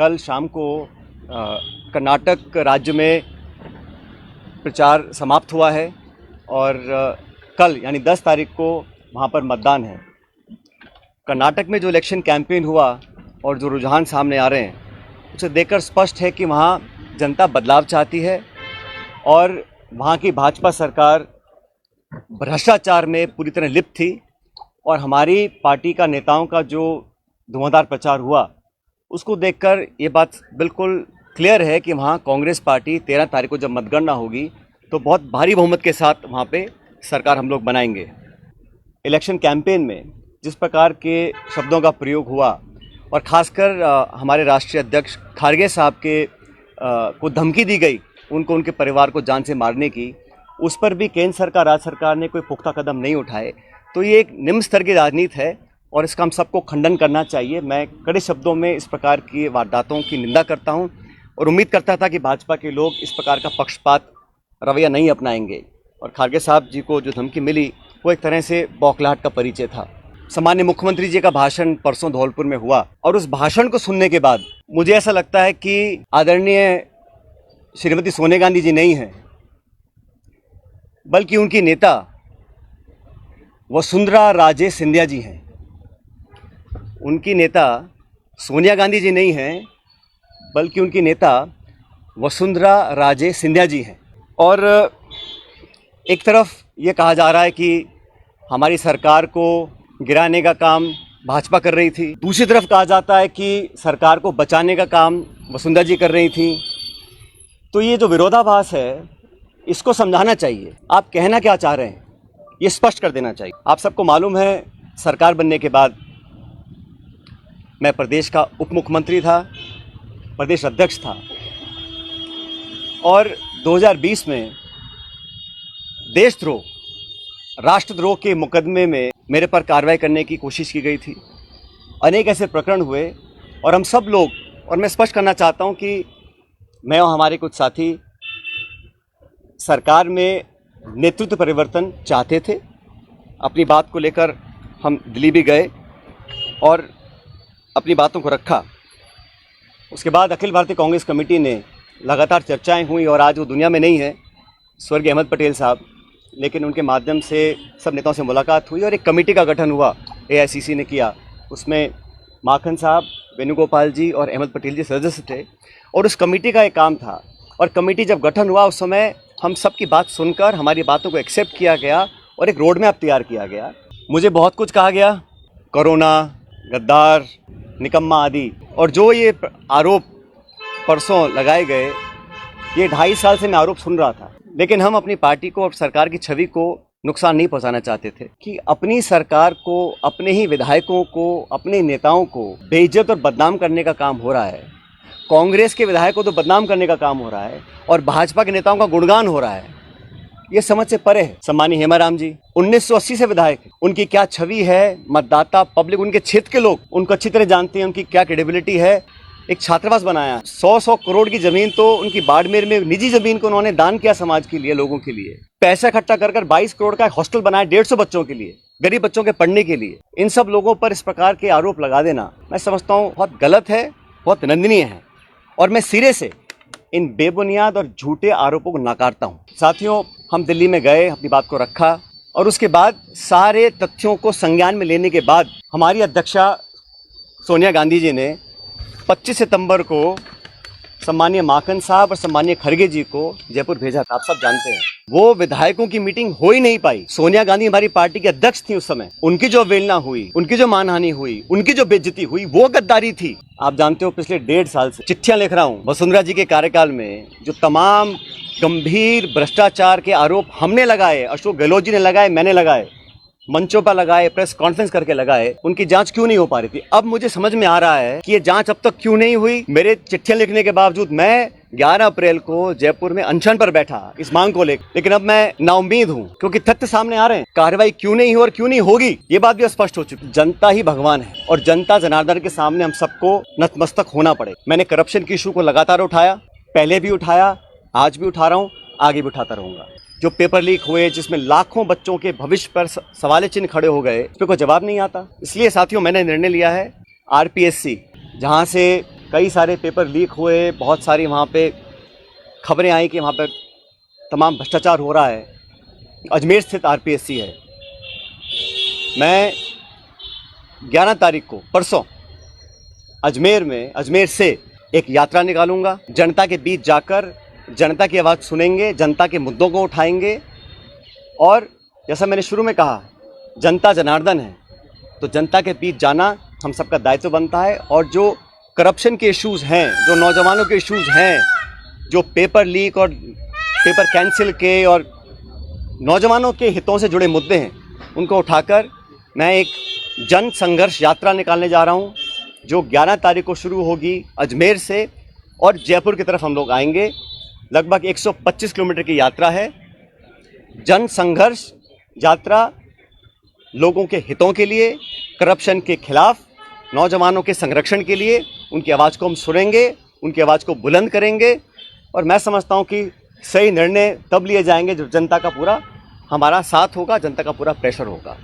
कल शाम को कर्नाटक राज्य में प्रचार समाप्त हुआ है और कल यानी 10 तारीख को वहाँ पर मतदान है। कर्नाटक में जो इलेक्शन कैंपेन हुआ और जो रुझान सामने आ रहे हैं उसे देखकर स्पष्ट है कि वहाँ जनता बदलाव चाहती है और वहाँ की भाजपा सरकार भ्रष्टाचार में पूरी तरह लिप्त थी और हमारी पार्टी का नेताओं का जो धुआंधार प्रचार हुआ उसको देखकर ये बात बिल्कुल क्लियर है कि वहाँ कांग्रेस पार्टी 13 तारीख को जब मतगणना होगी तो बहुत भारी बहुमत के साथ वहाँ पे सरकार हम लोग बनाएंगे। इलेक्शन कैंपेन में जिस प्रकार के शब्दों का प्रयोग हुआ और ख़ासकर हमारे राष्ट्रीय अध्यक्ष खारगे साहब के को धमकी दी गई उनको उनके परिवार को जान से मारने की, उस पर भी केंद्र सरकार राज्य सरकार ने कोई पुख्ता कदम नहीं उठाए। तो ये एक निम्न स्तर की राजनीति है और इसका हम सबको खंडन करना चाहिए। मैं कड़े शब्दों में इस प्रकार की वारदातों की निंदा करता हूं और उम्मीद करता था कि भाजपा के लोग इस प्रकार का पक्षपात रवैया नहीं अपनाएंगे। और खारगे साहब जी को जो धमकी मिली वो एक तरह से बौखलाहट का परिचय था। सामान्य मुख्यमंत्री जी का भाषण परसों धौलपुर में हुआ और उस भाषण को सुनने के बाद मुझे ऐसा लगता है कि आदरणीय श्रीमती सोनिया गांधी जी नहीं हैं, बल्कि उनकी नेता वसुंधरा राजे सिंधिया जी हैं। उनकी नेता सोनिया गांधी जी नहीं हैं, बल्कि उनकी नेता वसुंधरा राजे सिंधिया जी हैं। और एक तरफ ये कहा जा रहा है कि हमारी सरकार को गिराने का काम भाजपा कर रही थी, दूसरी तरफ कहा जाता है कि सरकार को बचाने का काम वसुंधरा जी कर रही थी। तो ये जो विरोधाभास है इसको समझाना चाहिए। आप कहना क्या चाह रहे हैं ये स्पष्ट कर देना चाहिए। आप सबको मालूम है सरकार बनने के बाद मैं प्रदेश का उप मुख्यमंत्री था, प्रदेश अध्यक्ष था और 2020 में देशद्रोह राष्ट्रद्रोह के मुकदमे में मेरे पर कार्रवाई करने की कोशिश की गई थी। अनेक ऐसे प्रकरण हुए और हम सब लोग, और मैं स्पष्ट करना चाहता हूं कि मैं और हमारे कुछ साथी सरकार में नेतृत्व परिवर्तन चाहते थे। अपनी बात को लेकर हम दिल्ली भी गए और अपनी बातों को रखा। उसके बाद अखिल भारतीय कांग्रेस कमेटी ने लगातार चर्चाएं हुई और आज वो दुनिया में नहीं है, स्वर्गीय अहमद पटेल साहब, लेकिन उनके माध्यम से सब नेताओं से मुलाकात हुई और एक कमेटी का गठन हुआ, एआईसीसी ने किया। उसमें माखन साहब, वेणुगोपाल जी और अहमद पटेल जी सदस्य थे और उस कमेटी का एक काम था। और कमेटी जब गठन हुआ उस समय हम सब की बात सुनकर हमारी बातों को एक्सेप्ट किया गया और एक रोड मैप तैयार किया गया। मुझे बहुत कुछ कहा गया, कोरोना, गद्दार, निकम्मा आदि, और जो ये आरोप परसों लगाए गए, ये 2.5 साल से मैं आरोप सुन रहा था। लेकिन हम अपनी पार्टी को और सरकार की छवि को नुकसान नहीं पहुंचाना चाहते थे कि अपनी सरकार को, अपने ही विधायकों को, अपने नेताओं को बेइज्जत और बदनाम करने का काम हो रहा है। कांग्रेस के विधायकों को तो बदनाम करने का काम हो रहा है और भाजपा के नेताओं का गुणगान हो रहा है। ये समझ से परे है। सम्मानीय हेमाराम जी 1980 से विधायक है, उनकी क्या छवि है, मतदाता, पब्लिक, उनके क्षेत्र के लोग उनको अच्छी तरह जानते हैं, उनकी क्या क्रेडिबिलिटी है। एक छात्रावास बनाया, 100 करोड़ की जमीन तो उनकी बाड़मेर में निजी जमीन को उन्होंने दान किया समाज के लिए, लोगों के लिए। पैसा इकट्ठा कर 22 करोड़ का हॉस्टल बनाया 150 बच्चों के लिए, गरीब बच्चों के पढ़ने के लिए। इन सब लोगों पर इस प्रकार के आरोप लगा देना मैं समझता हूँ बहुत गलत है, बहुत निंदनीय है और मैं सिरे से इन बेबुनियाद और झूठे आरोपों को नकारता हूँ। साथियों, हम दिल्ली में गए, अपनी बात को रखा और उसके बाद सारे तथ्यों को संज्ञान में लेने के बाद हमारी अध्यक्षा सोनिया गांधी जी ने 25 सितंबर को सम्मानीय माखन साहब और सम्मानीय खरगे जी को जयपुर भेजा था। आप सब जानते हैं वो विधायकों की मीटिंग हो ही नहीं पाई। सोनिया गांधी हमारी पार्टी की अध्यक्ष थी उस समय। उनकी जो अवहेलना हुई, उनकी जो मानहानि हुई, उनकी जो बेइज्जती हुई, वो गद्दारी थी। आप जानते हो पिछले 1.5 साल से चिट्ठियां लिख रहा हूँ वसुंधरा जी के कार्यकाल में जो तमाम गंभीर भ्रष्टाचार के आरोप हमने लगाए, अशोक गहलोत जी ने लगाए, मैंने लगाए, मंचों पर लगाए, प्रेस कॉन्फ्रेंस करके लगाए, उनकी जांच क्यों नहीं हो पा रही थी। अब मुझे समझ में आ रहा है कि ये जांच अब तक क्यों नहीं हुई। मेरे चिट्ठियां लिखने के बावजूद मैं 11 अप्रैल को जयपुर में अनशन पर बैठा इस मांग को लेकर, लेकिन अब मैं नाउम्मीद हूं क्योंकि तथ्य सामने आ रहे हैं। कार्रवाई क्यों नहीं हुई और क्यों नहीं होगी ये बात भी स्पष्ट हो चुकी। जनता ही भगवान है और जनता जनार्दन के सामने हम सबको नतमस्तक होना पड़े। मैंने करप्शन की इशू को लगातार उठाया, पहले भी उठाया, आज भी उठा रहा हूँ, आगे भी उठाता रहूंगा। जो पेपर लीक हुए जिसमें लाखों बच्चों के भविष्य पर सवाल चिन्ह खड़े हो गए, उस पर कोई जवाब नहीं आता। इसलिए साथियों मैंने निर्णय लिया है आरपीएससी, जहां से कई सारे पेपर लीक हुए, बहुत सारी वहाँ पे खबरें आई कि वहाँ पे तमाम भ्रष्टाचार हो रहा है। अजमेर स्थित आरपीएससी है। मैं 11 तारीख को परसों अजमेर से एक यात्रा निकालूंगा। जनता के बीच जाकर जनता की आवाज़ सुनेंगे, जनता के मुद्दों को उठाएंगे। और जैसा मैंने शुरू में कहा, जनता जनार्दन है, तो जनता के बीच जाना हम सबका दायित्व बनता है। और जो करप्शन के इश्यूज़ हैं, जो नौजवानों के इश्यूज़ हैं, जो पेपर लीक और पेपर कैंसिल के और नौजवानों के हितों से जुड़े मुद्दे हैं, उनको उठाकर मैं एक जन संघर्ष यात्रा निकालने जा रहा हूं, जो 11 तारीख को शुरू होगी अजमेर से और जयपुर की तरफ हम लोग आएंगे। लगभग 125 किलोमीटर की यात्रा है। जन संघर्ष यात्रा लोगों के हितों के लिए, करप्शन के खिलाफ, नौजवानों के संरक्षण के लिए। उनकी आवाज़ को हम सुनेंगे, उनकी आवाज़ को बुलंद करेंगे। और मैं समझता हूं कि सही निर्णय तब लिए जाएंगे जब जनता का पूरा हमारा साथ होगा, जनता का पूरा प्रेशर होगा।